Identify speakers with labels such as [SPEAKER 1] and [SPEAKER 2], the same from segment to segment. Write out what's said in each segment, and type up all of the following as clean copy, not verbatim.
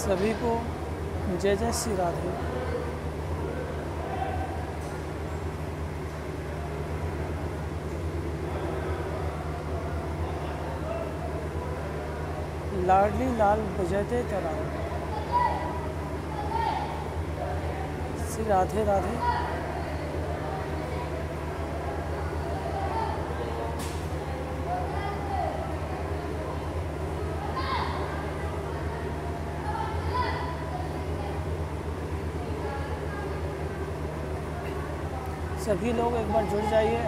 [SPEAKER 1] सभी को जय जय श्री राधे। लाडली लाल बजते तराने, श्री राधे राधे। सभी लोग एक बार जुड़ जाइए।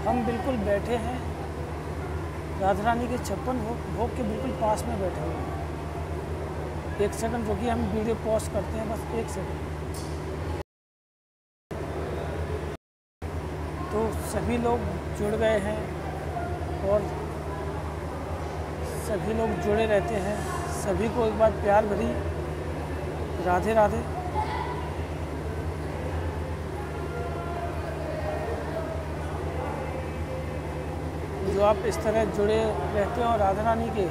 [SPEAKER 1] हम बिल्कुल बैठे हैं राधा रानी के 56 भोग के बिल्कुल पास में बैठे हुए हैं। एक सेकंड रुकिए, हम वीडियो पॉज करते हैं, बस एक सेकंड। तो सभी लोग जुड़ गए हैं और सभी लोग जुड़े रहते हैं। सभी को एक बार प्यार भरी राधे राधे। जो आप इस तरह जुड़े रहते हो राधा रानी के,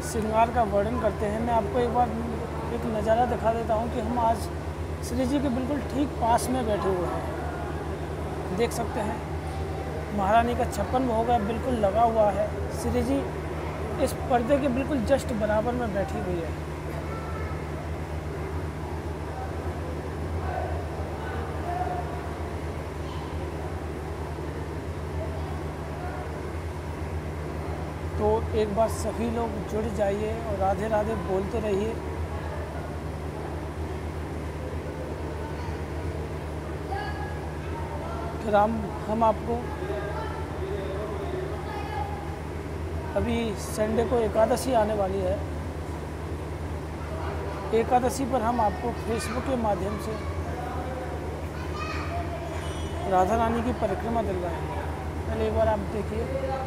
[SPEAKER 1] श्रृंगार का वर्णन करते हैं। मैं आपको एक बार एक नज़ारा दिखा देता हूं कि हम आज श्री जी के बिल्कुल ठीक पास में बैठे हुए हैं। देख सकते हैं महारानी का 56 भोग है, बिल्कुल लगा हुआ है। श्री जी इस पर्दे के बिल्कुल जस्ट बराबर में बैठी हुई है। तो एक बार सभी लोग जुड़ जाइए और राधे राधे बोलते रहिए। फिर हम आपको अभी संडे को एकादशी आने वाली है। एकादशी पर हम आपको फेसबुक के माध्यम से राधा रानी की परिक्रमा दिलवाएंगे। पहले एक बार आप देखिए।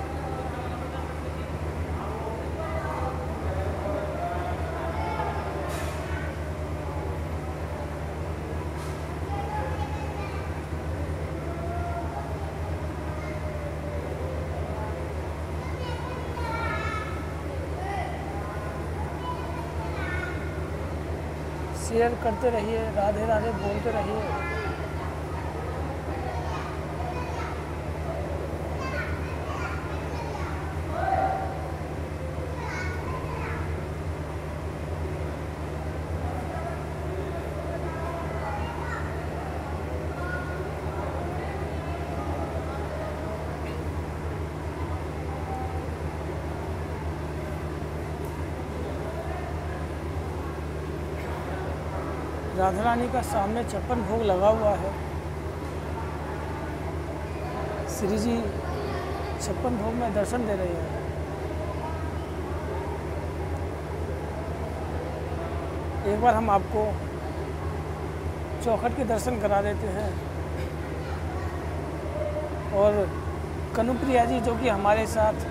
[SPEAKER 1] शेयर करते रहिए, राधे राधे बोलते रहिए। राधा रानी का सामने 56 भोग लगा हुआ है। श्री जी 56 भोग में दर्शन दे रहे हैं। एक बार हम आपको चौखट के दर्शन करा देते हैं। और कनुप्रिया जी जो कि हमारे साथ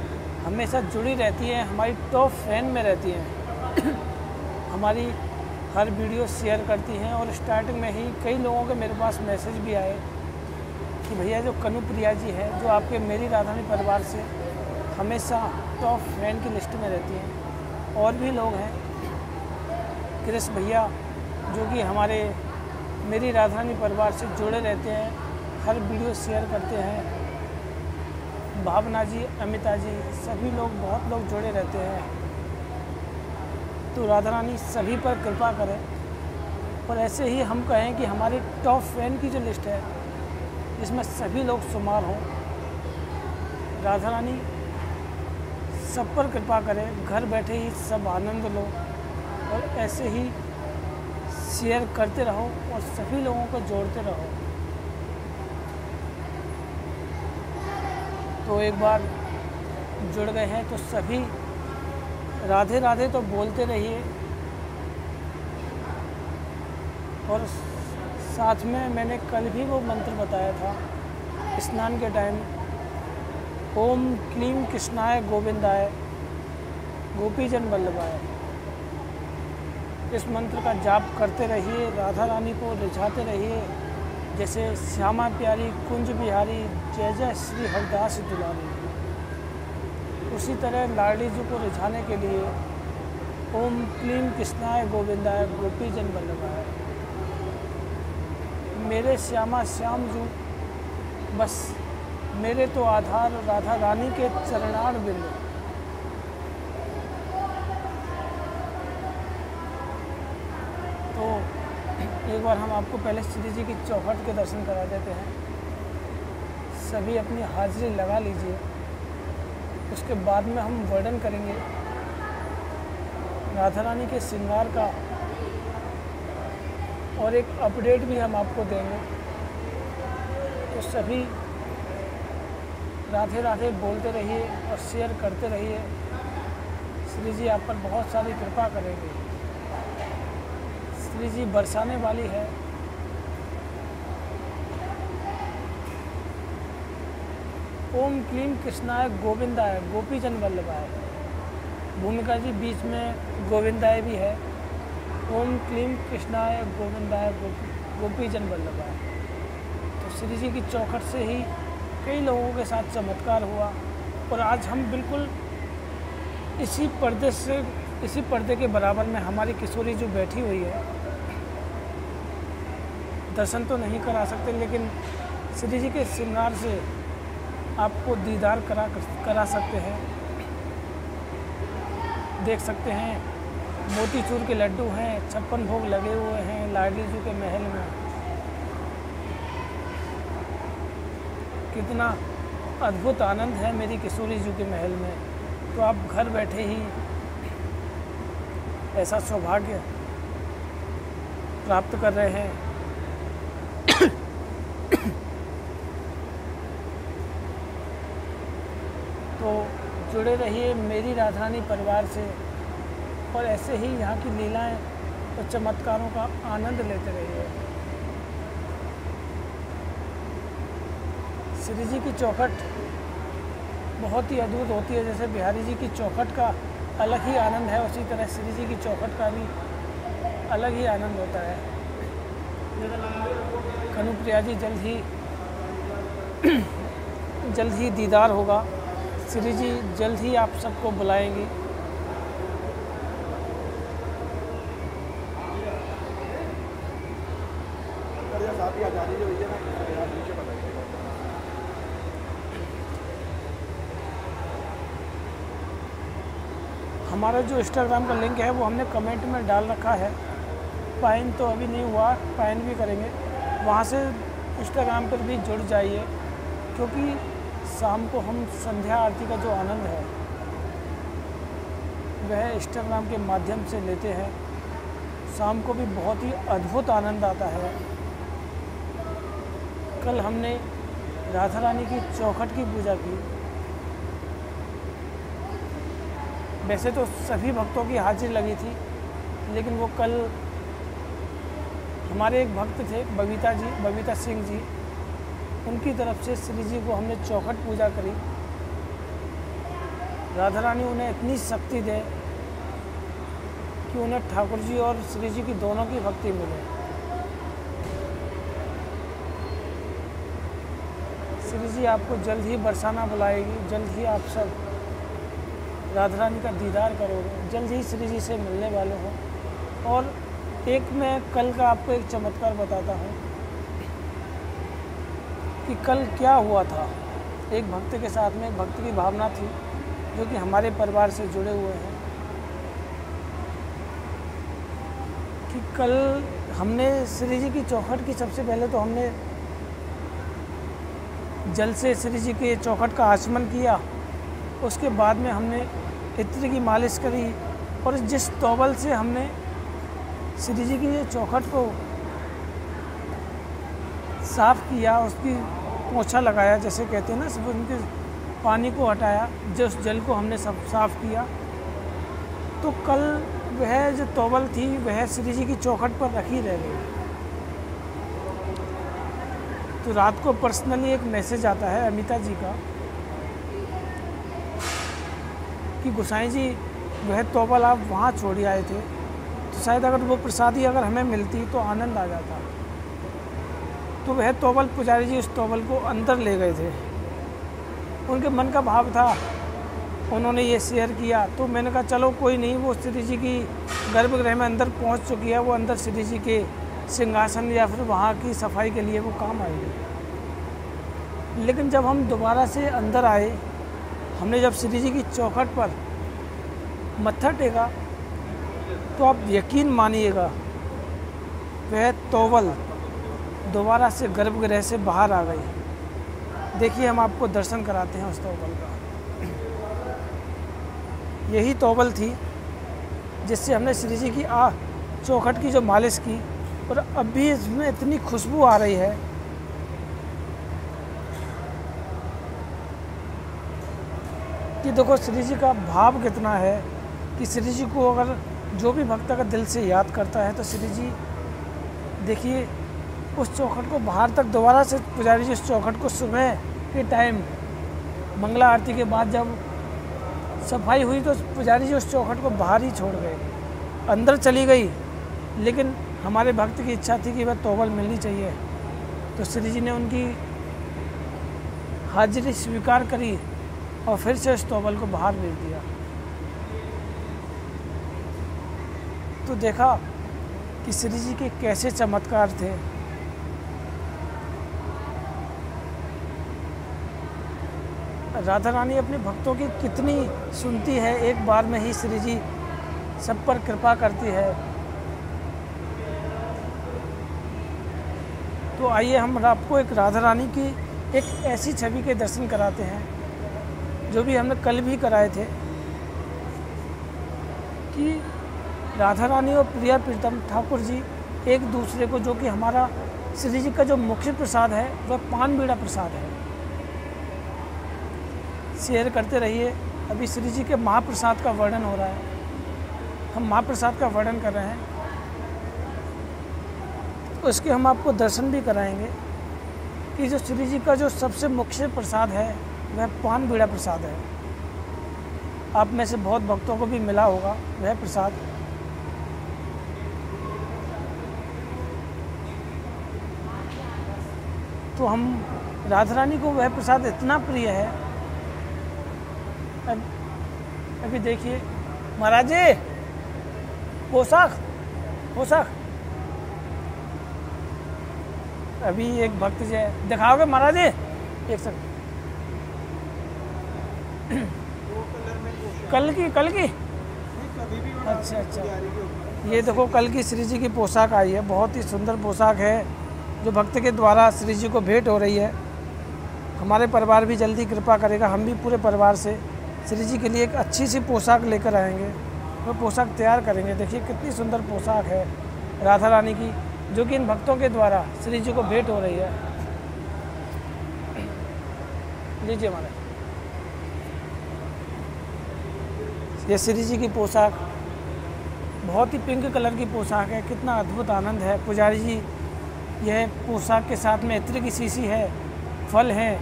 [SPEAKER 1] हमेशा जुड़ी रहती हैं, हमारी टॉप फैन में रहती हैं, हमारी हर वीडियो शेयर करती हैं। और स्टार्टिंग में ही कई लोगों के मेरे पास मैसेज भी आए कि भैया जो कनुप्रिया जी है, जो आपके मेरी राधा रानी परिवार से हमेशा टॉप फैन की लिस्ट में रहती हैं। और भी लोग हैं, कृष्ण भैया जो कि हमारे मेरी राधा रानी परिवार से जुड़े रहते हैं, हर वीडियो शेयर करते हैं। भावना जी, अमिता जी, सभी लोग, बहुत लोग जुड़े रहते हैं। तो राधा रानी सभी पर कृपा करें। और ऐसे ही हम कहें कि हमारी टॉप फैन की जो लिस्ट है, इसमें सभी लोग शुमार हों। राधा रानी सब पर कृपा करें, घर बैठे ही सब आनंद लो। और ऐसे ही शेयर करते रहो और सभी लोगों को जोड़ते रहो। तो एक बार जुड़ गए हैं तो सभी राधे राधे तो बोलते रहिए। और साथ में मैंने कल भी वो मंत्र बताया था स्नान के टाइम, ओम क्लीम कृष्णाय गोविंदाय गोपीजन वल्लभाय। इस मंत्र का जाप करते रहिए, राधा रानी को रिझाते रहिए। जैसे श्यामा प्यारी कुंज बिहारी, जय जय श्री हरदास दुलारी। उसी तरह लाडली जी को रिझाने के लिए ओम क्लीम कृष्णाय गोविंदाय गोपी जन वल्लभाय, मेरे श्यामा श्याम जू बस मेरे तो आधार राधा रानी के चरणार बिंद। तो एक बार हम आपको पहले श्री जी की चौखट के दर्शन करा देते हैं। सभी अपनी हाजिरी लगा लीजिए, उसके बाद में हम वर्णन करेंगे राधा रानी के श्रृंगार का और एक अपडेट भी हम आपको देंगे। तो सभी राधे राधे बोलते रहिए और शेयर करते रहिए। श्री जी आप पर बहुत सारी कृपा करेंगे। श्री जी बरसाने वाली है। ओम क्लीम कृष्णाय गोविंदाय गोपी जन वल्लभाय, भूमिका जी बीच में गोविंदाय भी है। ओम क्लीम कृष्णाय गोविंदाय गोपी जन वल्लभाय। तो श्री जी की चौखट से ही कई लोगों के साथ चमत्कार हुआ और आज हम बिल्कुल इसी पर्दे के बराबर में हमारी किशोरी जो बैठी हुई है, दर्शन तो नहीं करा सकते लेकिन श्री जी के श्रृंगार से आपको दीदार करा सकते हैं। देख सकते हैं मोतीचूर के लड्डू हैं, 56 भोग लगे हुए हैं लाडली जी के महल में। कितना अद्भुत आनंद है मेरी किशोरी जी के महल में। तो आप घर बैठे ही ऐसा सौभाग्य प्राप्त कर रहे हैं। तो जुड़े रहिए मेरी राधा रानी परिवार से और ऐसे ही यहाँ की लीलाएं और चमत्कारों का आनंद लेते रहिए। श्री जी की चौखट बहुत ही अद्भुत होती है। जैसे बिहारी जी की चौखट का अलग ही आनंद है, उसी तरह श्री जी की चौखट का भी अलग ही आनंद होता है। कनुप्रिया जी जल्द ही दीदार होगा। श्री जी जल्द ही आप सबको बुलाएंगी। हमारा जो इंस्टाग्राम का लिंक है वो हमने कमेंट में डाल रखा है। पाइन तो अभी नहीं हुआ, पाइन भी करेंगे। वहाँ से इंस्टाग्राम पर भी जुड़ जाइए, क्योंकि शाम को हम संध्या आरती का जो आनंद है वह इंस्टाग्राम के माध्यम से लेते हैं। शाम को भी बहुत ही अद्भुत आनंद आता है। कल हमने राधा रानी की चौखट की पूजा की। वैसे तो सभी भक्तों की हाजिरी लगी थी, लेकिन वो कल हमारे एक भक्त थे बबीता सिंह जी, उनकी तरफ से श्री जी को हमने चौखट पूजा करी। राधा रानी उन्हें इतनी शक्ति दे कि उन्हें ठाकुर जी और श्री जी की दोनों की भक्ति मिले। श्री जी आपको जल्द ही बरसाना बुलाएगी। जल्द ही आप सब राधा रानी का दीदार करोगे। जल्द ही श्री जी से मिलने वाले हो। और एक मैं कल का आपको एक चमत्कार बताता हूँ कि कल क्या हुआ था। एक भक्त के साथ में एक भक्त की भावना थी जो कि हमारे परिवार से जुड़े हुए हैं, कि कल हमने श्री जी की चौखट की सबसे पहले तो हमने जल से श्री जी के चौखट का आचमन किया। उसके बाद में हमने इत्र की मालिश करी और जिस तौबल से हमने श्री जी की चौखट को साफ़ किया, उसकी पोंछा लगाया जैसे कहते हैं ना, सब उनके पानी को हटाया, जिस जल को हमने सब साफ़ किया। तो कल वह जो तौबल थी वह श्री जी की चौखट पर रखी रह गई। तो रात को पर्सनली एक मैसेज आता है अमिता जी का कि गोसाई जी वह तौबल आप वहाँ छोड़ आए थे, तो शायद अगर वो प्रसादी अगर हमें मिलती तो आनंद आ जाता। तो वह तौबल पुजारी जी उस तौबल को अंदर ले गए थे। उनके मन का भाव था उन्होंने ये शेयर किया। तो मैंने कहा चलो कोई नहीं, वो श्री जी की गर्भगृह में अंदर पहुंच चुकी है, वो अंदर श्री जी के सिंहासन या फिर वहाँ की सफाई के लिए वो काम आएगी। लेकिन जब हम दोबारा से अंदर आए, हमने जब श्री जी की चौखट पर मत्था टेका, तो आप यकीन मानिएगा वह तोवल दोबारा से गर्भगृह से बाहर आ गई। देखिए हम आपको दर्शन कराते हैं उस तोवल का। यही तोवल थी जिससे हमने श्री जी की चौखट की जो मालिश की, और अब भी इसमें इतनी खुशबू आ रही है। कि देखो श्री जी का भाव कितना है कि श्री जी को अगर जो भी भक्त का दिल से याद करता है तो श्री जी देखिए उस चौखट को बाहर तक दोबारा से पुजारी जी उस चौखट को सुबह के टाइम मंगला आरती के बाद जब सफाई हुई तो पुजारी जी उस चौखट को बाहर ही छोड़ गए। अंदर चली गई, लेकिन हमारे भक्त की इच्छा थी कि वह तोवल मिलनी चाहिए, तो श्री जी ने उनकी हाजिरी स्वीकार करी और फिर से उस तोवल को बाहर भेज दिया। तो देखा कि श्री जी के कैसे चमत्कार थे। राधा रानी अपने भक्तों की कितनी सुनती है, एक बार में ही श्री जी सब पर कृपा करती है। तो आइए हम आपको एक राधा रानी की एक ऐसी छवि के दर्शन कराते हैं जो भी हमने कल भी कराए थे, कि राधा रानी और प्रिया प्रीतम ठाकुर जी एक दूसरे को, जो कि हमारा श्री जी का जो मुख्य प्रसाद है वह पान बीड़ा प्रसाद है, शेयर करते रहिए। अभी श्री जी के महाप्रसाद का वर्णन हो रहा है, हम महाप्रसाद का वर्णन कर रहे हैं, उसके हम आपको दर्शन भी कराएंगे कि जो श्री जी का जो सबसे मुख्य प्रसाद है वह पान बीड़ा प्रसाद है। आप में से बहुत भक्तों को भी मिला होगा वह प्रसाद। तो हम राधा रानी को वह प्रसाद इतना प्रिय है। अभी देखिए महाराज जी, पोशाक अभी एक भक्त जी है, दिखाओगे महाराज जी एक सेकंड। कल की अच्छा, ये देखो कल की श्री जी की पोशाक आई है, बहुत ही सुंदर पोशाक है जो भक्त के द्वारा श्री जी को भेंट हो रही है। हमारे परिवार भी जल्दी कृपा करेगा, हम भी पूरे परिवार से श्री जी के लिए एक अच्छी सी पोशाक लेकर आएंगे, वो पोशाक तैयार करेंगे। देखिए कितनी सुंदर पोशाक है राधा रानी की, जो कि इन भक्तों के द्वारा श्री जी को भेंट हो रही है। लीजिए हमारे, ये श्री जी की पोशाक बहुत ही पिंक कलर की पोशाक है, कितना अद्भुत आनंद है। पुजारी जी यह पोशाक के साथ में इत्र की शीशी है, फल हैं,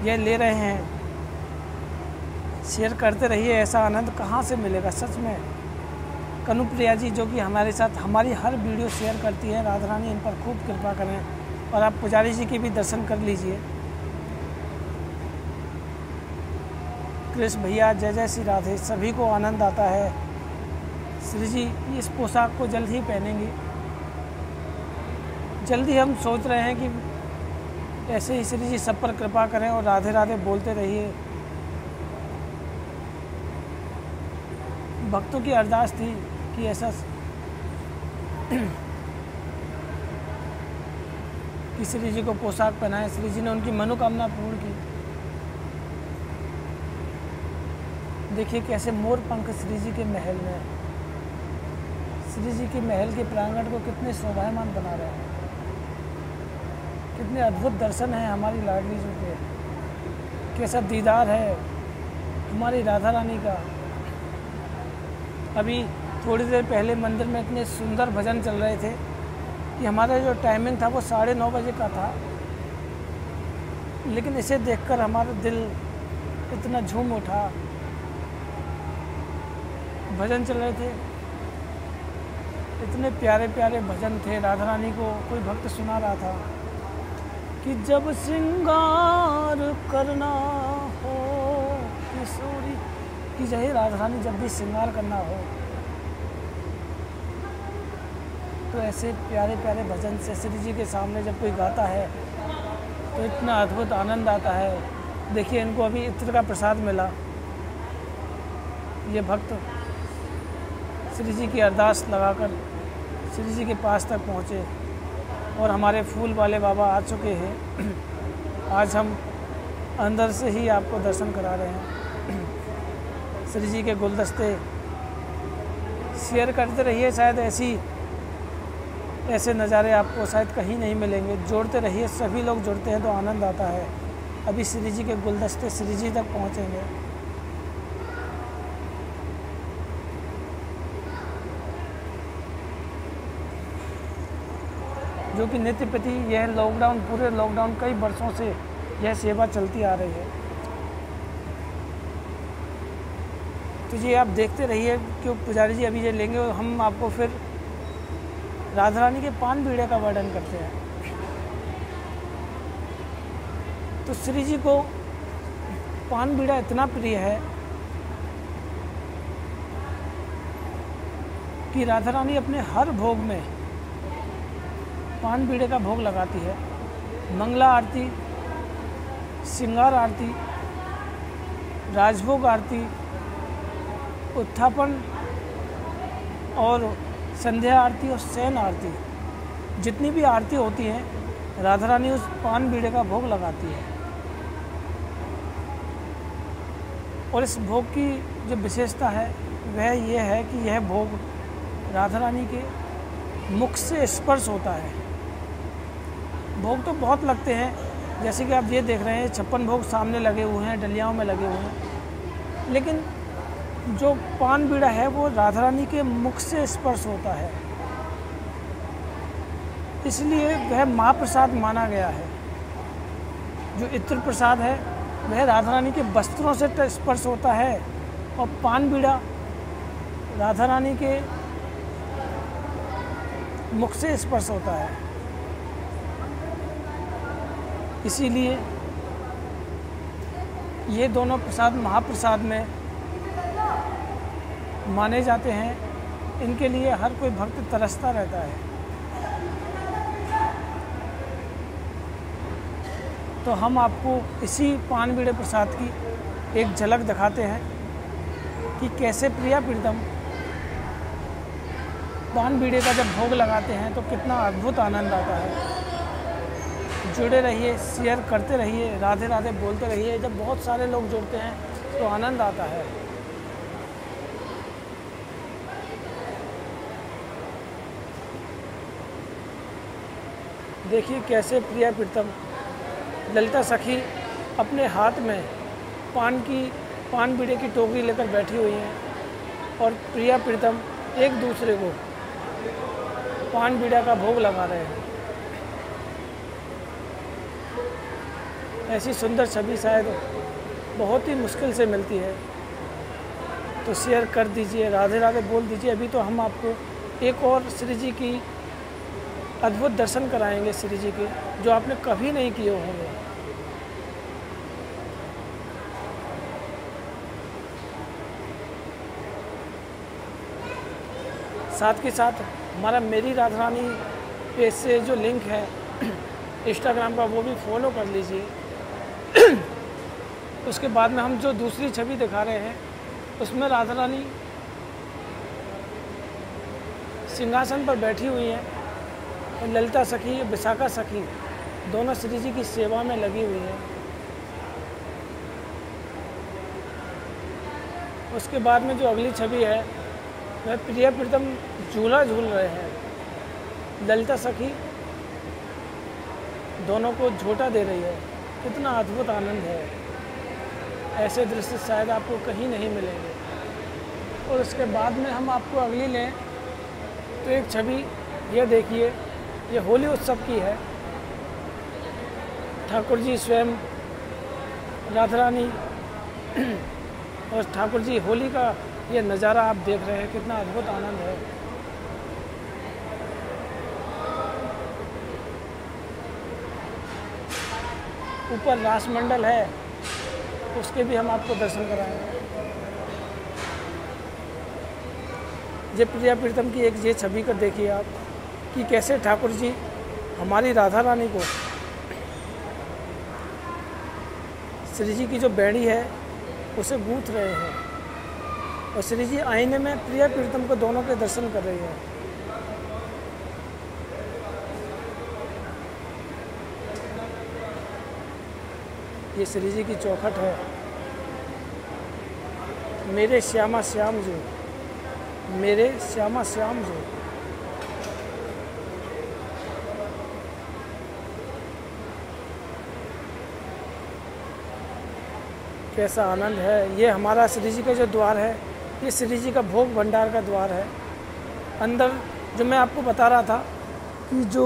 [SPEAKER 1] यह ले रहे हैं। शेयर करते रहिए, ऐसा आनंद कहाँ से मिलेगा सच में। कनुप्रिया जी जो कि हमारे साथ हमारी हर वीडियो शेयर करती है, राधा रानी इन पर खूब कृपा करें। और आप पुजारी जी के भी दर्शन कर लीजिए। कृष्ण भैया जय जय श्री राधे, सभी को आनंद आता है। श्री जी इस पोशाक को जल्द ही पहनेंगी। जल्दी हम सोच रहे हैं कि ऐसे ही श्री जी सब पर कृपा करें और राधे राधे बोलते रहिए। भक्तों की अरदास थी कि ऐसा कि श्री जी को पोशाक पहनाए। श्री जी ने उनकी मनोकामना पूर्ण की। देखिए कैसे मोर पंख श्री जी के महल में, श्री जी के महल के प्रांगण को कितने शोभायमान बना रहे हैं। कितने अद्भुत दर्शन हैं हमारी लाडली जी के, कैसा दीदार है हमारी राधा रानी का। अभी थोड़ी देर पहले मंदिर में इतने सुंदर भजन चल रहे थे कि हमारा जो टाइमिंग था वो 9:30 बजे का था, लेकिन इसे देखकर हमारा दिल इतना झूम उठा। भजन चल रहे थे, इतने प्यारे प्यारे भजन थे। राधा रानी को कोई भक्त सुना रहा था कि जब श्रृंगार करना हो किशोरी कि चाहे राधा रानी जब भी श्रृंगार करना हो तो ऐसे प्यारे प्यारे भजन से श्री जी के सामने जब कोई गाता है तो इतना अद्भुत आनंद आता है। देखिए इनको अभी इत्र का प्रसाद मिला, ये भक्त श्री जी की अरदास लगाकर श्री जी के पास तक पहुँचे और हमारे फूल वाले बाबा आ चुके हैं। आज हम अंदर से ही आपको दर्शन करा रहे हैं। श्री जी के गुलदस्ते शेयर करते रहिए, शायद ऐसे नज़ारे आपको शायद कहीं नहीं मिलेंगे। जोड़ते रहिए, सभी लोग जुड़ते हैं तो आनंद आता है। अभी श्री जी के गुलदस्ते श्री जी तक पहुँचेंगे। जो कि नित्य प्रति यह लॉकडाउन, पूरे लॉकडाउन कई वर्षों से यह सेवा चलती आ रही है। तो ये आप देखते रहिए कि पुजारी जी अभी ये लेंगे और हम आपको फिर राधा रानी के पान बीड़े का वर्णन करते हैं। तो श्री जी को पान बीड़ा इतना प्रिय है कि राधा रानी अपने हर भोग में पान बीड़े का भोग लगाती है। मंगला आरती, श्रृंगार आरती, राजभोग आरती, उत्थापन और संध्या आरती और शयन आरती, जितनी भी आरती होती हैं राधा रानी उस पान बीड़े का भोग लगाती है। और इस भोग की जो विशेषता है वह यह है कि यह भोग राधा रानी के मुख से स्पर्श होता है। भोग तो बहुत लगते हैं, जैसे कि आप ये देख रहे हैं 56 भोग सामने लगे हुए हैं, डलियाओं में लगे हुए हैं, लेकिन जो पान बीड़ा है वो राधा रानी के मुख से स्पर्श होता है, इसलिए वह महाप्रसाद माना गया है। जो इत्र प्रसाद है वह राधा रानी के वस्त्रों से स्पर्श होता है और पान बीड़ा राधा रानी के मुख से स्पर्श होता है। इसीलिए ये दोनों प्रसाद महाप्रसाद में माने जाते हैं। इनके लिए हर कोई भक्त तरसता रहता है। तो हम आपको इसी पान बीड़े प्रसाद की एक झलक दिखाते हैं कि कैसे प्रिया प्रीतम पान बीड़े का जब भोग लगाते हैं तो कितना अद्भुत आनंद आता है। जुड़े रहिए, शेयर करते रहिए, राधे राधे बोलते रहिए। जब बहुत सारे लोग जुड़ते हैं तो आनंद आता है। देखिए कैसे प्रिया प्रीतम ललिता सखी अपने हाथ में पान बीड़े की टोकरी लेकर बैठी हुई हैं और प्रिया प्रीतम एक दूसरे को पान बीड़ा का भोग लगा रहे हैं। ऐसी सुंदर छवि शायद बहुत ही मुश्किल से मिलती है। तो शेयर कर दीजिए, राधे राधे बोल दीजिए। अभी तो हम आपको एक और श्री जी की अद्भुत दर्शन कराएंगे, श्री जी के, जो आपने कभी नहीं किए होंगे। साथ के साथ हमारा मेरी राधा रानी पेज से जो लिंक है इंस्टाग्राम का, वो भी फॉलो कर लीजिए। उसके बाद में हम जो दूसरी छवि दिखा रहे हैं उसमें राधा रानी सिंहासन पर बैठी हुई हैं और ललिता सखी, विशाखा सखी दोनों श्री जी की सेवा में लगी हुई हैं। उसके बाद में जो अगली छवि है वह प्रिया प्रीतम झूला झूल रहे हैं। ललिता सखी दोनों को झोटा दे रही है। कितना अद्भुत आनंद है। ऐसे दृश्य शायद आपको कहीं नहीं मिलेंगे। और उसके बाद में हम आपको अगली लें तो एक छवि ये देखिए, ये होली उत्सव की है। ठाकुर जी स्वयं, राधा रानी और ठाकुर जी, होली का ये नज़ारा आप देख रहे हैं। कितना अद्भुत आनंद है। ऊपर रास मंडल है, उसके भी हम आपको दर्शन कराएंगे। ये प्रिया प्रीतम की एक ये छवि कर देखिए आप कि कैसे ठाकुर जी हमारी राधा रानी को श्री जी की जो बेड़ी है उसे गूंथ रहे हैं और श्री जी आईने में प्रिया प्रीतम को दोनों के दर्शन कर रही है। ये श्री जी की चौखट है, मेरे श्यामा श्याम जो, मेरे श्यामा श्याम जो। कैसा आनंद है। ये हमारा श्री जी का जो द्वार है, ये श्री जी का भोग भंडार का द्वार है। अंदर जो मैं आपको बता रहा था कि जो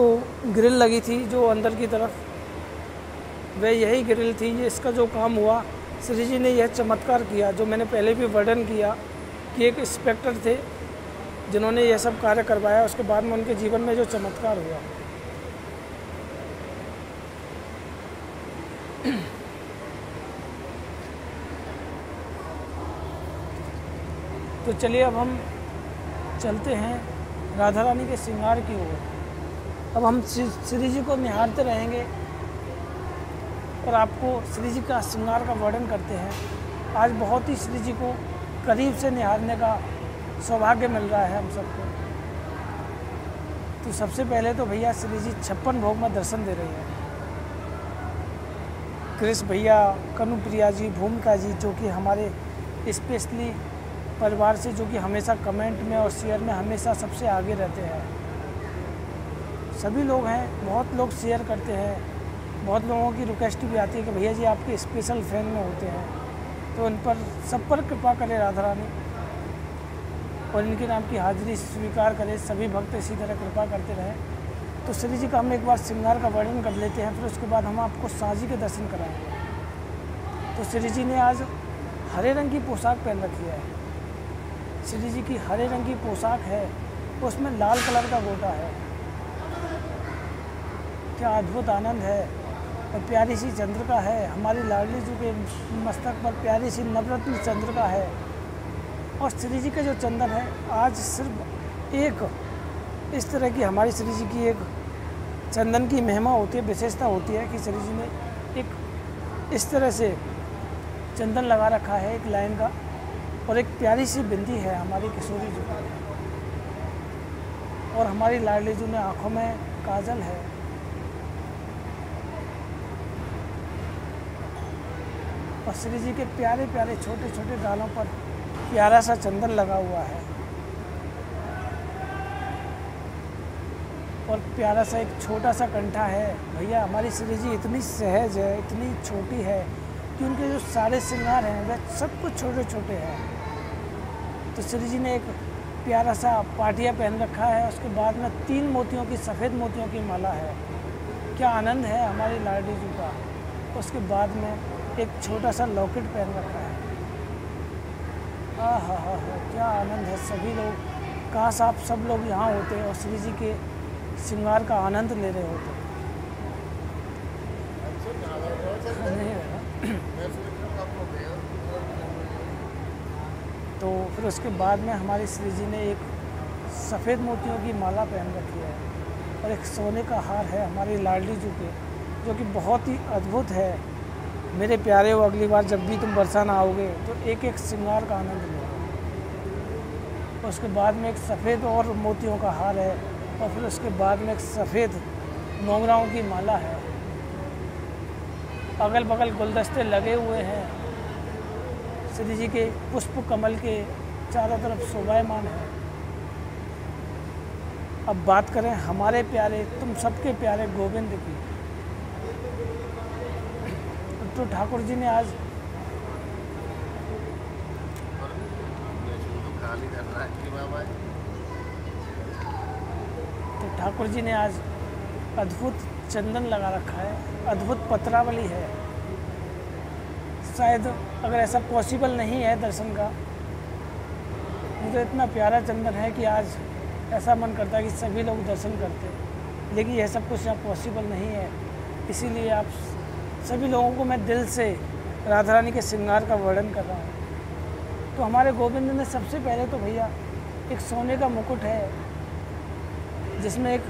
[SPEAKER 1] ग्रिल लगी थी जो अंदर की तरफ, वह यही ग्रिल थी। ये इसका जो काम हुआ, श्री जी ने यह चमत्कार किया जो मैंने पहले भी वर्णन किया कि एक इंस्पेक्टर थे जिन्होंने यह सब कार्य करवाया, उसके बाद में उनके जीवन में जो चमत्कार हुआ। तो चलिए अब हम चलते हैं राधा रानी के श्रृंगार की ओर। अब हम श्री जी को निहारते रहेंगे और आपको श्री जी का श्रृंगार का वर्णन करते हैं। आज बहुत ही श्री जी को करीब से निहारने का सौभाग्य मिल रहा है हम सबको। तो सबसे पहले तो भैया श्री जी 56 भोग में दर्शन दे रही है। कृष भैया, कनुप्रिया जी, भूमिका जी, जो कि हमारे स्पेशली परिवार से, जो कि हमेशा कमेंट में और शेयर में हमेशा सबसे आगे रहते हैं। सभी लोग हैं, बहुत लोग शेयर करते हैं, बहुत लोगों की रिक्वेस्ट भी आती है कि भैया जी आपके स्पेशल फैन में होते हैं, तो उन पर सब पर कृपा करे राधा रानी और इनके नाम की हाजिरी स्वीकार करे। सभी भक्त इसी तरह कृपा करते रहें। तो श्री जी का हम एक बार श्रृंगार का वर्णन कर लेते हैं, फिर उसके बाद हम आपको साजी के दर्शन कराएंगे। तो श्री जी ने आज हरे रंग की पोशाक पहन रखी है। श्री जी की हरे रंग की पोशाक है, उसमें लाल कलर का गोटा है। क्या अद्भुत आनंद है। और प्यारी सी चंद्रिका है, हमारी लाडली जी के मस्तक पर प्यारी सी नवरत्न चंद्रिका है। और श्री जी का जो चंदन है, आज सिर्फ एक इस तरह की हमारी श्री जी की एक चंदन की महिमा होती है, विशेषता होती है कि श्री जी ने एक इस तरह से चंदन लगा रखा है एक लाइन का, और एक प्यारी सी बिंदी है हमारी किशोरी जी की, और हमारी लाडली जी ने आँखों में काजल है। और श्री जी के प्यारे प्यारे छोटे छोटे गालों पर प्यारा सा चंदन लगा हुआ है, और प्यारा सा एक छोटा सा कंठा है। भैया हमारी श्री जी इतनी सहज है, इतनी छोटी है कि उनके जो सारे श्रृंगार हैं वह सब कुछ छोटे छोटे हैं। तो श्री जी ने एक प्यारा सा पाटिया पहन रखा है, उसके बाद में 3 मोतियों की, सफ़ेद मोतियों की माला है। क्या आनंद है हमारी लाडली जी का। उसके बाद में एक छोटा सा लॉकेट पहन रखा है। हा, क्या आनंद है। सभी लोग, काश आप सब लोग यहाँ होते और श्री जी के श्रृंगार का आनंद ले रहे होते। तो फिर उसके बाद में हमारी श्री जी ने एक सफ़ेद मोतियों की माला पहन रखी है और एक सोने का हार है हमारी लाडली जी के, जो कि बहुत ही अद्भुत है। मेरे प्यारे हो, अगली बार जब भी तुम बरसाना आओगे तो एक एक श्रृंगार का आनंद लो। उसके बाद में एक सफ़ेद और मोतियों का हार है, और फिर उसके बाद में एक सफ़ेद मोगराओं की माला है। अगल बगल गुलदस्ते लगे हुए हैं, श्री जी के पुष्प कमल के चारों तरफ शोभायमान है। अब बात करें हमारे प्यारे, तुम सबके प्यारे गोविंद की, तो ठाकुर जी ने आज ठाकुर जी ने आज अद्भुत चंदन लगा रखा है, अद्भुत पत्रावली है। शायद अगर ऐसा पॉसिबल नहीं है दर्शन का, मुझे इतना प्यारा चंदन है कि आज ऐसा मन करता है कि सभी लोग दर्शन करते, लेकिन यह सब कुछ यहाँ पॉसिबल नहीं है। इसीलिए आप सभी लोगों को मैं दिल से राधा रानी के श्रृंगार का वर्णन कर रहा हूँ। तो हमारे गोविंद ने सबसे पहले तो भैया एक सोने का मुकुट है जिसमें एक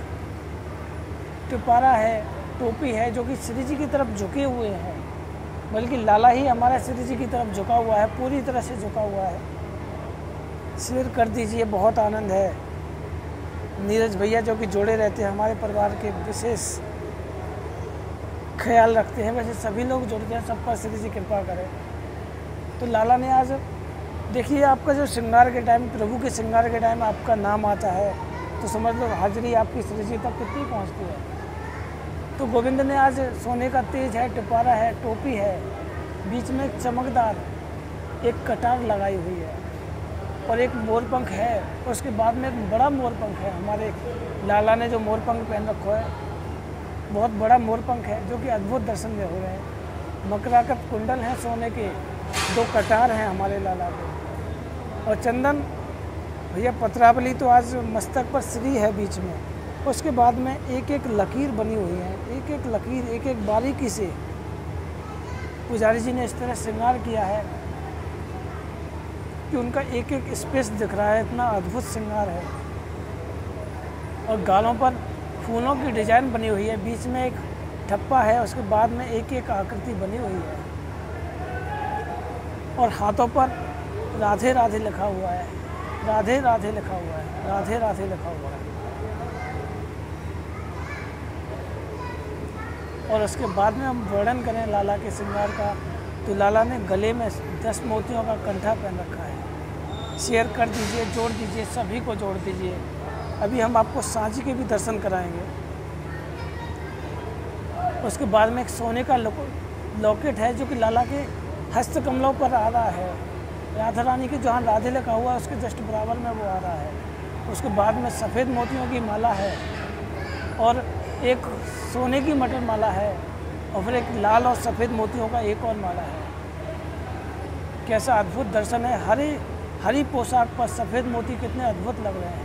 [SPEAKER 1] टिपारा है, टोपी है, जो कि श्री जी की तरफ झुके हुए हैं। बल्कि लाला ही हमारा श्री जी की तरफ झुका हुआ है, पूरी तरह से झुका हुआ है। शेयर कर दीजिए, बहुत आनंद है। नीरज भैया जो कि जोड़े रहते हैं, हमारे परिवार के विशेष ख्याल रखते हैं। वैसे सभी लोग जुड़ते हैं, सब पर श्री जी कृपा करें। तो लाला ने आज देखिए, आपका जो श्रृंगार के टाइम, प्रभु के श्रृंगार के टाइम आपका नाम आता है तो समझ लो हाजिरी आपकी श्री जी तक कितनी पहुंचती है। तो गोविंद ने आज सोने का तेज है, टिपारा है, टोपी है, बीच में एक चमकदार एक कटार लगाई हुई है और एक मोरपंख है। उसके बाद में एक बड़ा मोरपंख है। हमारे लाला ने जो मोरपंख पहन रखा है, बहुत बड़ा मोरपंख है, जो कि अद्भुत दर्शन दे हो रहे हैं। मकराकत कुंडल हैं सोने के, 2 कटार हैं हमारे लाला के, और चंदन भैया पत्रावली तो आज मस्तक पर श्री है बीच में। उसके बाद में एक एक लकीर बनी हुई है, एक एक लकीर, एक एक बारीकी से पुजारी जी ने इस तरह श्रृंगार किया है कि उनका एक एक स्पेस दिख रहा है। इतना अद्भुत श्रृंगार है। और गालों पर फूलों की डिजाइन बनी हुई है, बीच में एक ठप्पा है, उसके बाद में एक एक आकृति बनी हुई है। और हाथों पर राधे राधे लिखा हुआ है, राधे राधे लिखा हुआ है, राधे राधे लिखा हुआ है। और उसके बाद में हम वर्णन करें लाला के श्रृंगार का, तो लाला ने गले में 10 मोतियों का कंठा पहन रखा है। शेयर कर दीजिए, जोड़ दीजिए, सभी को जोड़ दीजिए। अभी हम आपको सांझी के भी दर्शन कराएंगे। उसके बाद में एक सोने का लॉकेट है, जो कि लाला के हस्त कमलों पर आ रहा है। राधा रानी के जहाँ राधे लिखा हुआ है, उसके जस्ट बराबर में वो आ रहा है। उसके बाद में सफ़ेद मोतियों की माला है, और एक सोने की मटर माला है, और फिर एक लाल और सफ़ेद मोतियों का एक और माला है। कैसा अद्भुत दर्शन है। हरी पोशाक पर सफ़ेद मोती कितने अद्भुत लग रहे हैं।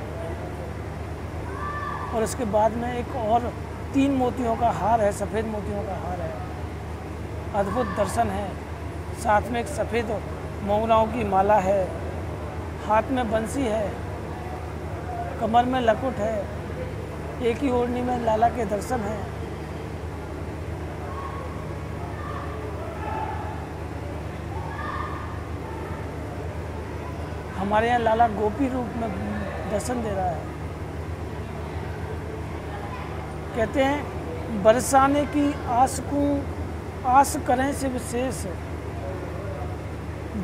[SPEAKER 1] और उसके बाद में एक और 3 मोतियों का हार है, सफ़ेद मोतियों का हार है। अद्भुत दर्शन है। साथ में एक सफ़ेद मोगराओं की माला है, हाथ में बंसी है, कमर में लकुट है, एक ही ओढ़नी में लाला के दर्शन हैं। हमारे यहाँ लाला गोपी रूप में दर्शन दे रहा है। कहते हैं, बरसाने की आस करें से विशेष,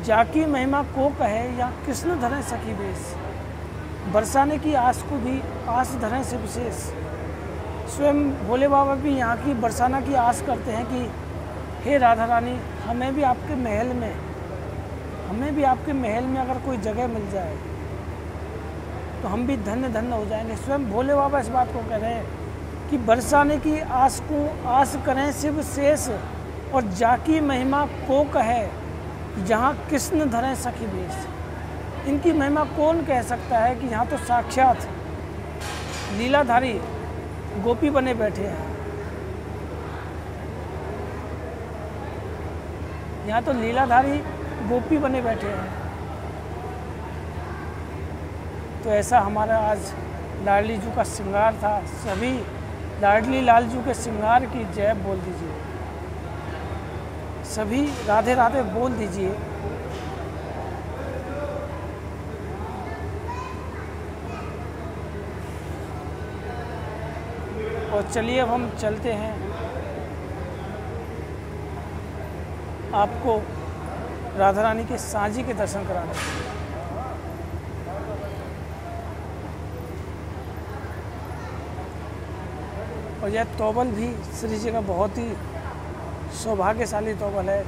[SPEAKER 1] जाकी महिमा को कहे या कृष्ण धरें सखी बेस। बरसाने की आस को भी आस धरें से विशेष। स्वयं भोले बाबा भी यहाँ की बरसाना की आस करते हैं कि हे राधा रानी, हमें भी आपके महल में अगर कोई जगह मिल जाए तो हम भी धन्य धन्य हो जाएंगे। स्वयं भोले बाबा इस बात को कह रहे हैं कि बरसाने की आस को आस करें शिव शेष, और जाकी महिमा को कहे जहाँ कृष्ण धरें सखी बेस। इनकी महिमा कौन कह सकता है कि यहाँ तो साक्षात लीलाधारी गोपी बने बैठे हैं। यहाँ तो लीलाधारी गोपी बने बैठे हैं। तो ऐसा हमारा आज लाडली जू का श्रृंगार था। सभी लाडली लाल जू के श्रृंगार की जय बोल दीजिए, सभी राधे राधे बोल दीजिए। और चलिए अब हम चलते हैं, आपको राधा रानी के सांझी के दर्शन कराने के लिए। और यह तोबल भी श्री जी का बहुत ही सौभाग्यशाली तोबल है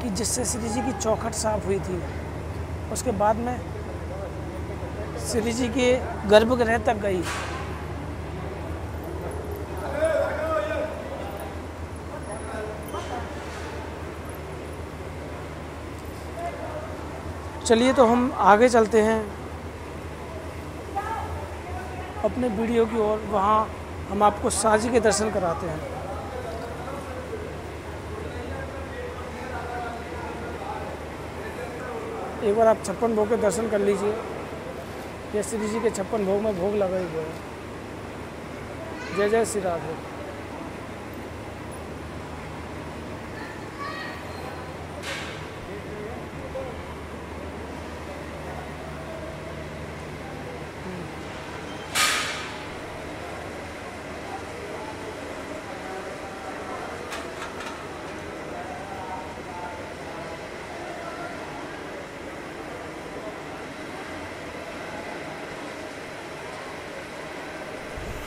[SPEAKER 1] कि जिससे श्री जी की चौखट साफ हुई थी। उसके बाद में श्री जी के गर्भगृह तक गई। चलिए तो हम आगे चलते हैं अपने वीडियो की ओर। वहाँ हम आपको सांझी के दर्शन कराते हैं। एक बार आप 56 भोग के दर्शन कर लीजिए। ये श्री जी के 56 भोग में भोग लगाए हुए हैं। जय जय श्री राधे।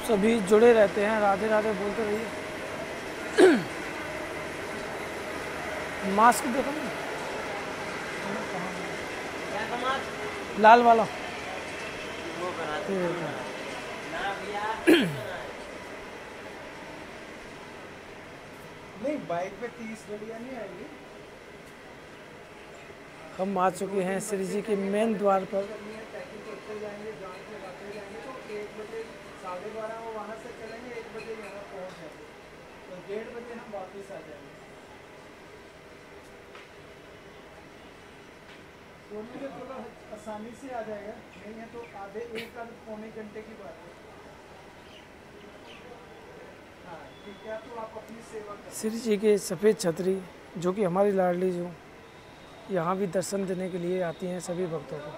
[SPEAKER 1] सभी जुड़े रहते हैं, राधे राधे बोलते रहिए। मास्क देखो ना, लाल वाला
[SPEAKER 2] नहीं, बाइक पे 30 गलियां नहीं आएगी।
[SPEAKER 1] हम आ चुके हैं श्री जी के मेन द्वार पर।
[SPEAKER 2] साढ़े 12 वो वहाँ से चलेंगे, 1 बजे यहाँ पहुँच जाएंगे, तो 1:30 बजे हम वापस आ जाएंगे। सोने में थोड़ा आसानी से आ जाएगा, नहीं है तो आधे 1-पौने घंटे की बात है। हाँ ठीक है, तो आप अपनी सेवा करें।
[SPEAKER 1] श्री जी के सफ़ेद छतरी जो कि हमारी लाडली जो यहाँ भी दर्शन देने के लिए आती हैं सभी भक्तों को।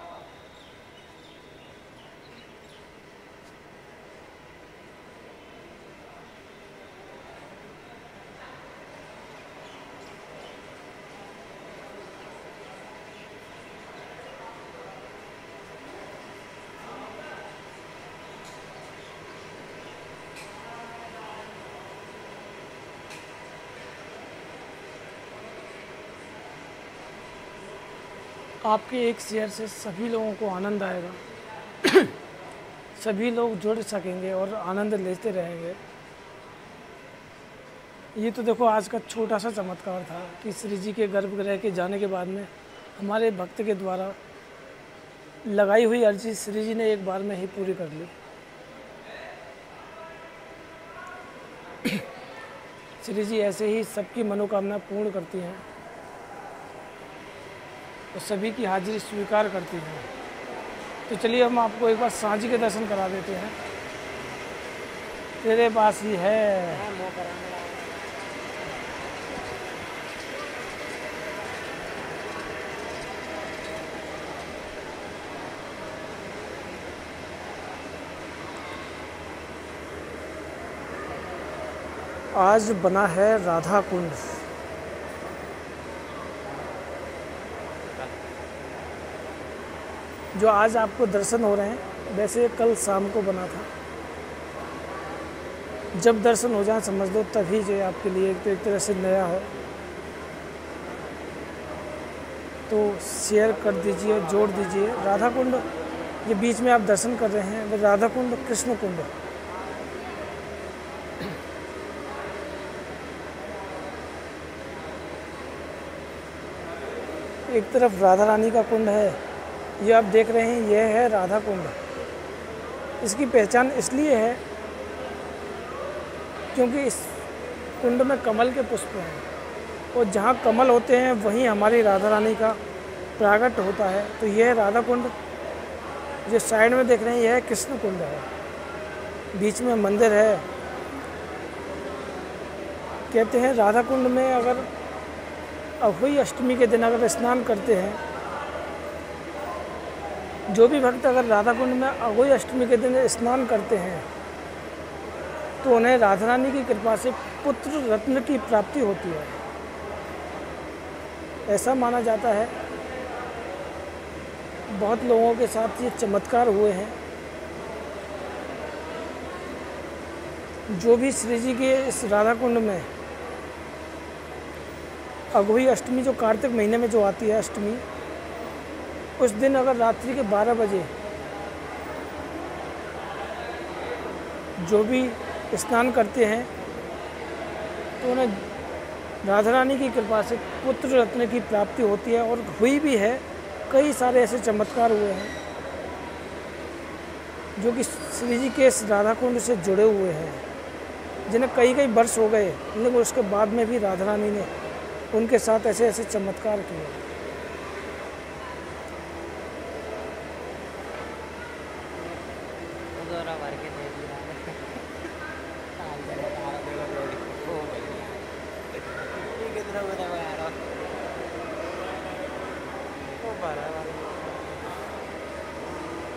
[SPEAKER 1] आपके एक शेयर से सभी लोगों को आनंद आएगा। सभी लोग जुड़ सकेंगे और आनंद लेते रहेंगे। ये तो देखो आज का छोटा सा चमत्कार था कि श्री जी के गर्भगृह के जाने के बाद में हमारे भक्त के द्वारा लगाई हुई अर्जी श्री जी ने एक बार में ही पूरी कर ली। श्री जी ऐसे ही सबकी मनोकामना पूर्ण करती हैं और सभी की हाजिरी स्वीकार करती हैं। तो चलिए हम आपको एक बार सांझी के दर्शन करा देते हैं। तेरे पास ही है। आज बना है राधा कुंड। जो आज आपको दर्शन हो रहे हैं वैसे कल शाम को बना था। जब दर्शन हो जाए समझ लो तभी जो है आपके लिए तो एक तरह से नया है। तो शेयर कर दीजिए, जोड़ दीजिए। राधा कुंड ये बीच में आप दर्शन कर रहे हैं, वो राधा कुंड कृष्ण कुंड। एक तरफ राधा रानी का कुंड है, ये आप देख रहे हैं, यह है राधा कुंड। इसकी पहचान इसलिए है क्योंकि इस कुंड में कमल के पुष्प हैं और जहाँ कमल होते हैं वहीं हमारी राधा रानी का प्रागट होता है। तो यह राधा कुंड, जो साइड में देख रहे हैं, यह कृष्ण कुंड है। बीच में मंदिर है। कहते हैं राधा कुंड में अगर अहोई अष्टमी के दिन अगर स्नान करते हैं, जो भी भक्त अगर राधा कुंड में अहोई अष्टमी के दिन स्नान करते हैं तो उन्हें राधा रानी की कृपा से पुत्र रत्न की प्राप्ति होती है। ऐसा माना जाता है। बहुत लोगों के साथ ये चमत्कार हुए हैं। जो भी श्री जी के इस राधा कुंड में अघोई अष्टमी, जो कार्तिक महीने में जो आती है अष्टमी, उस दिन अगर रात्रि के 12 बजे जो भी स्नान करते हैं तो उन्हें राधा रानी की कृपा से पुत्र रत्न की प्राप्ति होती है और हुई भी है। कई सारे ऐसे चमत्कार हुए हैं जो कि श्री जी के इस राधा कुंड से जुड़े हुए हैं, जिन्हें कई कई वर्ष हो गए, लेकिन उसके बाद में भी राधा रानी ने उनके साथ ऐसे ऐसे चमत्कार किए।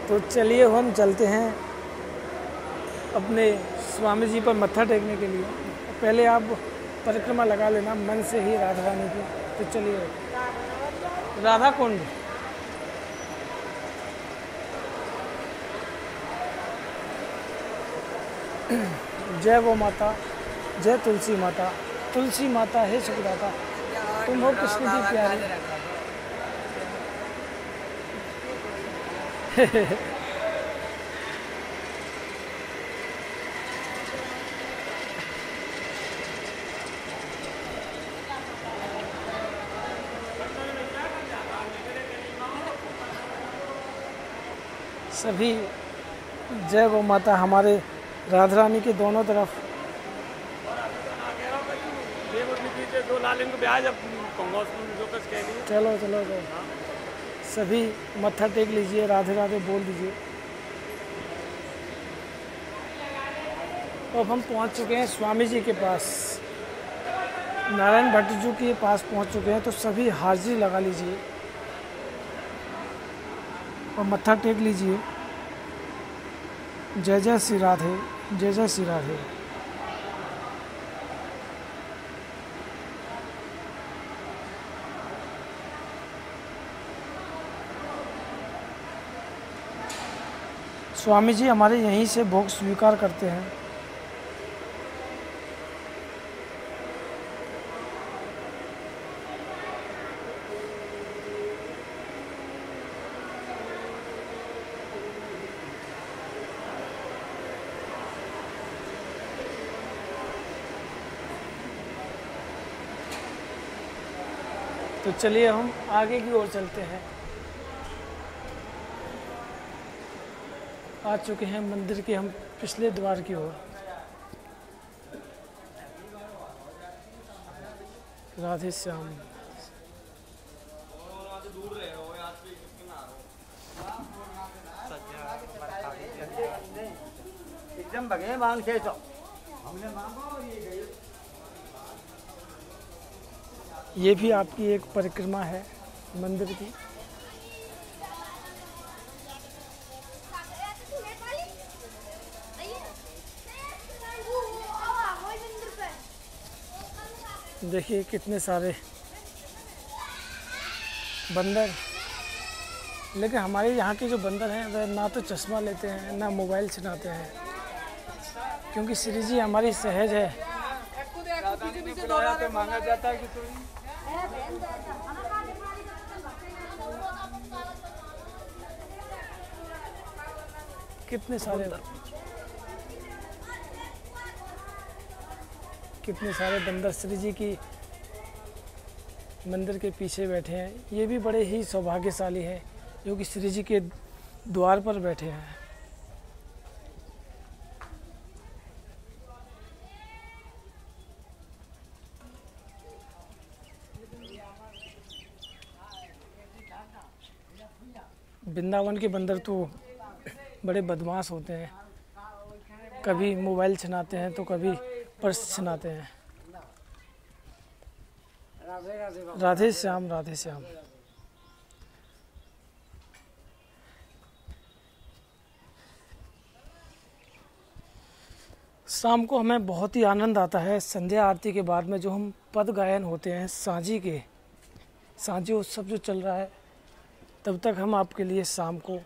[SPEAKER 1] तो चलिए हम चलते हैं अपने स्वामी जी पर मत्था टेकने के लिए। पहले आप परिक्रमा लगा लेना मन से ही राधा रानी की। तो चलिए, राधा कुंड। जय वो माता, जय तुलसी माता, तुलसी माता है सुखदाता, तुम हो कृष्ण की प्यारी। सभी जय वो माता हमारे राधा रानी के दोनों तरफ। चलो चलो चलो, सभी मत्था टेक लीजिए, राधे राधे बोल दीजिए। अब हम पहुंच चुके हैं स्वामी जी के पास, नारायण भट्ट जी के पास पहुंच चुके हैं। तो सभी हाजिरी लगा लीजिए और मत्था टेक लीजिए। जय जय श्री राधे, जय जय श्री राधे। स्वामी जी हमारे यहीं से भोग स्वीकार करते हैं। तो चलिए हम आगे की ओर चलते हैं। आ चुके हैं मंदिर के हम पिछले द्वार की ओर। राधे श्याम।
[SPEAKER 3] एकदम भगे मांग से तो
[SPEAKER 2] हमने मांगा और ये गए।
[SPEAKER 1] ये भी आपकी एक परिक्रमा है मंदिर की। देखिए कितने सारे बंदर, लेकिन हमारे यहाँ के जो बंदर हैं वह ना तो चश्मा लेते हैं ना मोबाइल चलाते हैं, क्योंकि श्री जी हमारी सहज है।
[SPEAKER 2] मांगा जाता है कि
[SPEAKER 1] कितने सारे बंदर श्री जी की मंदिर के पीछे बैठे हैं। ये भी बड़े ही सौभाग्यशाली हैं जो कि श्री जी के द्वार पर बैठे हैं। वृंदावन के बंदर तो बड़े बदमाश होते हैं, कभी मोबाइल छीनाते हैं तो कभी पर्स छीनाते हैं। राधे श्याम, राधे श्याम। शाम को हमें बहुत ही आनंद आता है संध्या आरती के बाद में, जो हम पद गायन होते हैं सांझी के, सांझी उत्सव जो चल रहा है, तब तक हम आपके लिए शाम को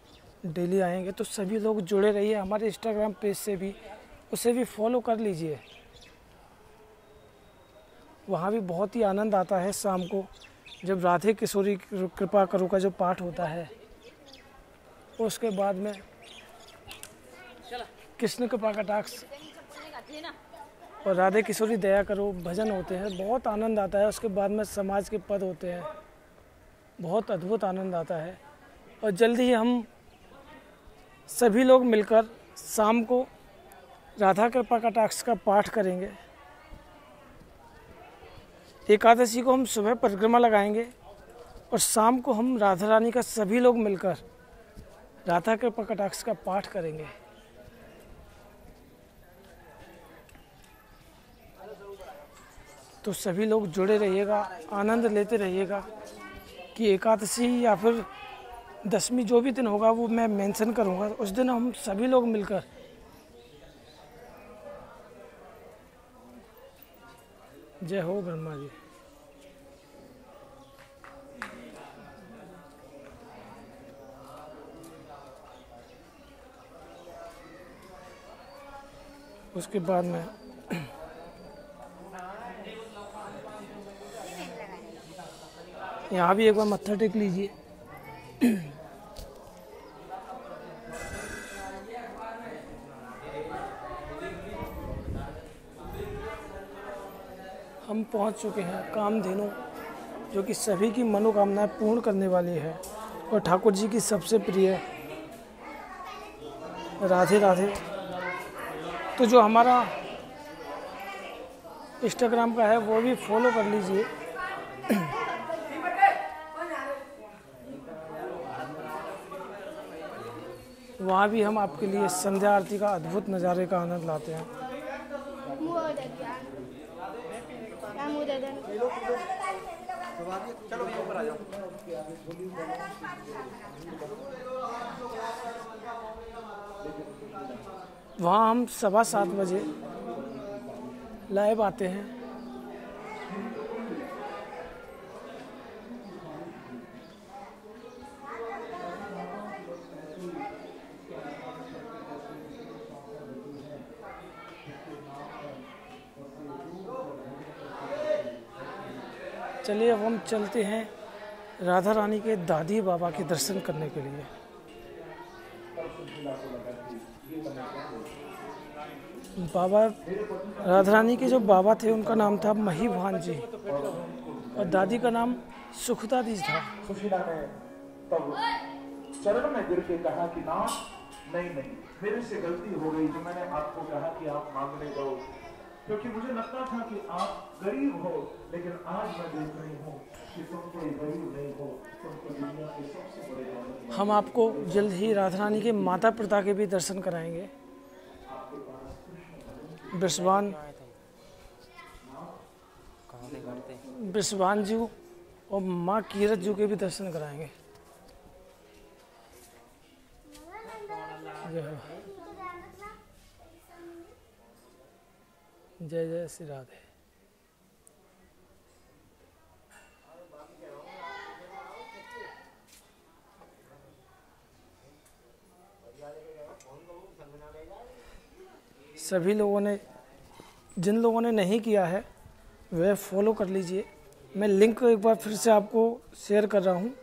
[SPEAKER 1] डेली आएंगे। तो सभी लोग जुड़े रहिए हमारे इंस्टाग्राम पेज से भी, उसे भी फॉलो कर लीजिए। वहाँ भी बहुत ही आनंद आता है शाम को, जब राधे किशोरी कृपा करो का जो पाठ होता है, उसके बाद में कृष्ण कृपा कटाक्ष और राधे किशोरी दया करो भजन होते हैं। बहुत आनंद आता है। उसके बाद में समाज के पद होते हैं, बहुत अद्भुत आनंद आता है। और जल्दी ही हम सभी लोग मिलकर शाम को राधा कृपा कटाक्ष का पाठ करेंगे। एकादशी को हम सुबह परिक्रमा लगाएंगे और शाम को हम राधा रानी का सभी लोग मिलकर राधा कृपा कटाक्ष का पाठ करेंगे। तो सभी लोग जुड़े रहिएगा, आनंद लेते रहिएगा कि एकादशी या फिर दशमी जो भी दिन होगा वो मैं मेंशन करूँगा। उस दिन हम सभी लोग मिलकर जय हो ब्रह्मा जी। उसके बाद में यहाँ भी एक बार मत्था टेक लीजिए। हम पहुँच चुके हैं कामधेनु, जो कि सभी की मनोकामनाएं पूर्ण करने वाली है और ठाकुर जी की सबसे प्रिय। राधे राधे। तो जो हमारा इंस्टाग्राम का है वो भी फॉलो कर लीजिए। वहाँ भी हम आपके लिए संध्या आरती का अद्भुत नज़ारे का आनंद लाते हैं।
[SPEAKER 3] चलो मैं ऊपर आ जाऊँ।
[SPEAKER 1] वहाँ हम 7:15 बजे लाइव आते हैं। चलिए अब हम चलते हैं राधा रानी के दादी बाबा के दर्शन करने के लिए। बाबा राधा रानी के जो बाबा थे उनका नाम था महीभान जी और दादी का नाम सुखदा दी था।
[SPEAKER 4] सुशीला ने तब चरण में गिर के कहा कि ना, नहीं मेरे से गलती हो गई जो मैंने आपको कहा कि आप मांगने दो, क्योंकि मुझे लगता था कि आप गरीब हो, लेकिन आज मैं देख रही हूँ कि तुम कोई गरीब नहीं हो, तुमको दुनिया के सबसे बड़े।
[SPEAKER 1] हम आपको जल्द ही राधा रानी के माता पिता के भी दर्शन कराएंगे। बृषभान जी और माँ कीरत जी के भी दर्शन कराएंगे। जय जय श्री राधे। सभी लोगों ने, जिन लोगों ने नहीं किया है वह फॉलो कर लीजिए। मैं लिंक एक बार फिर से आपको शेयर कर रहा हूँ।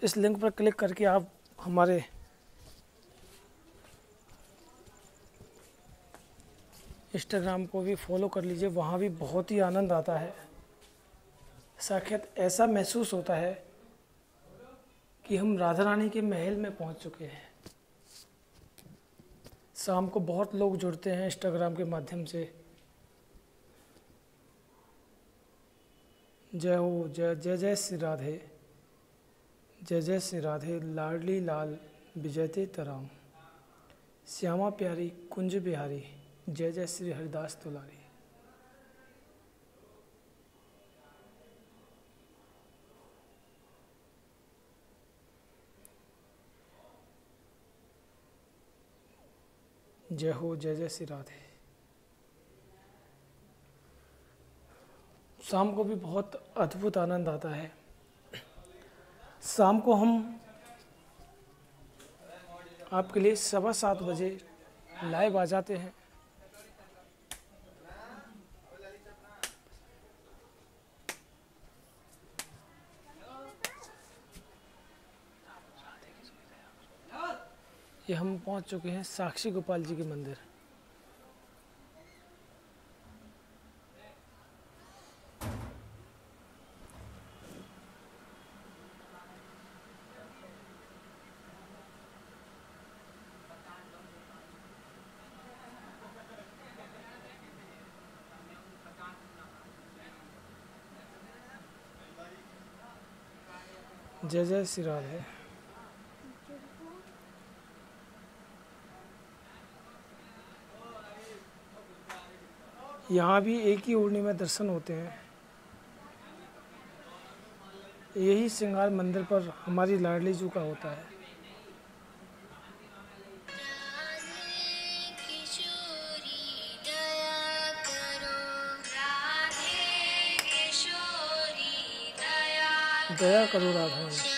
[SPEAKER 1] इस लिंक पर क्लिक करके आप हमारे इंस्टाग्राम को भी फॉलो कर लीजिए। वहाँ भी बहुत ही आनंद आता है। साक्षात ऐसा महसूस होता है कि हम राधा रानी के महल में पहुँच चुके हैं। शाम को बहुत लोग जुड़ते हैं इंस्टाग्राम के माध्यम से। जय हो, जय जय जय श्री राधे, जय जय श्री राधे। लाडली लाल विजयते तराम, श्यामा प्यारी कुंज बिहारी, जय जय श्री हरिदास तुलारी। जय हो, जय जय श्री राधे। शाम को भी बहुत अद्भुत आनंद आता है। शाम को हम आपके लिए 7:15 बजे लाइव आ जाते हैं। ये हम पहुंच चुके हैं साक्षी गोपाल जी के मंदिर। जय जय श्री राधे। यहाँ भी एक ही ओढ़नी में दर्शन होते हैं। यही श्रृंगार मंदिर पर हमारी लाडली जू का होता है। दया करो राधा रानी।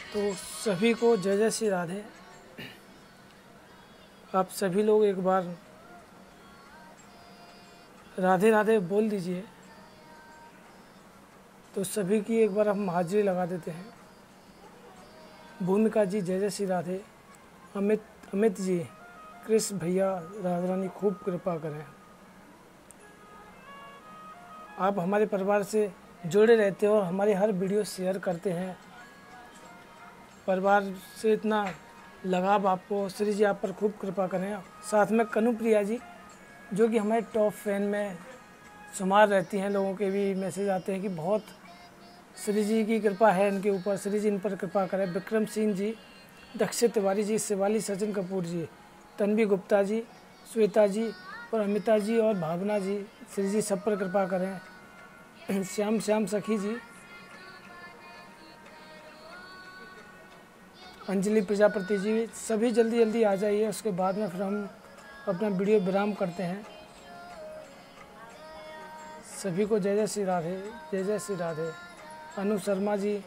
[SPEAKER 1] तो सभी को जय जय श्री राधे। आप सभी लोग एक बार राधे राधे बोल दीजिए, तो सभी की एक बार हम हाजिरी लगा देते हैं। भूमिका जी जय जय श्री राधे। अमित जी, कृष्ण भैया, राधा रानी खूब कृपा करें। आप हमारे परिवार से जुड़े रहते हो और हमारी हर वीडियो शेयर करते हैं। परिवार से इतना लगाव आपको, श्री जी आप पर खूब कृपा करें। साथ में कनु प्रिया जी, जो कि हमारे टॉप फैन में शुमार रहती हैं। लोगों के भी मैसेज आते हैं कि बहुत श्री जी की कृपा है इनके ऊपर, श्री जी इन पर कृपा करें। विक्रम सिंह जी, दक्षित तिवारी जी, शिवाली सचिन कपूर जी, तन्वी गुप्ता जी, श्वेता जी और अमिता जी और भावना जी, श्री जी सब पर कृपा करें। श्याम सखी जी, अंजलि प्रजापति जी, सभी जल्दी जल्दी आ जाइए। उसके बाद में फिर हम अपना वीडियो विराम करते हैं। सभी को जय जय श्री राधे, जय जय श्री राधे। अनु शर्मा जी,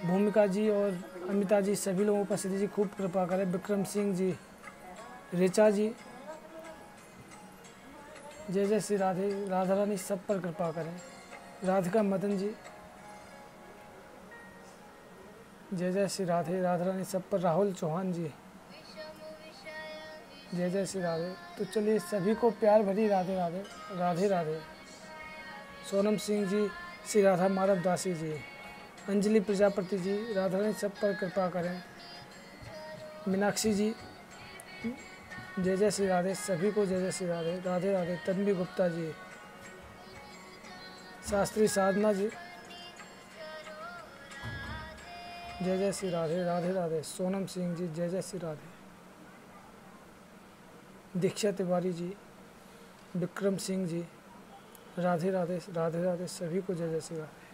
[SPEAKER 1] भूमिका जी और अमिता जी, सभी लोगों पर श्री जी खूब कृपा करें। विक्रम सिंह जी, ऋचा जी, जय जय श्री राधे। राधा रानी सब पर कृपा करें। राधिका मदन जी, जय जय श्री राधे। राधा रानी सब पर। राहुल चौहान जी, जय जय श्री राधे। तो चलिए सभी को प्यार भरी राधे राधे, राधे राधे। सोनम सिंह जी, श्री राधा माधव दासी जी, अंजलि प्रजापति जी, राधा रानी सब पर कृपा करें। मीनाक्षी जी, जय जय श्री राधे। सभी को जय जय श्री राधे, राधे राधे। तन्वी गुप्ता जी, शास्त्री साधना जी, जय जय श्री राधे, राधे राधे। सोनम सिंह जी, जय जय श्री राधे। दीक्षा तिवारी जी, विक्रम सिंह जी, राधे राधे, राधे राधे। सभी को जय जय श्री राधे।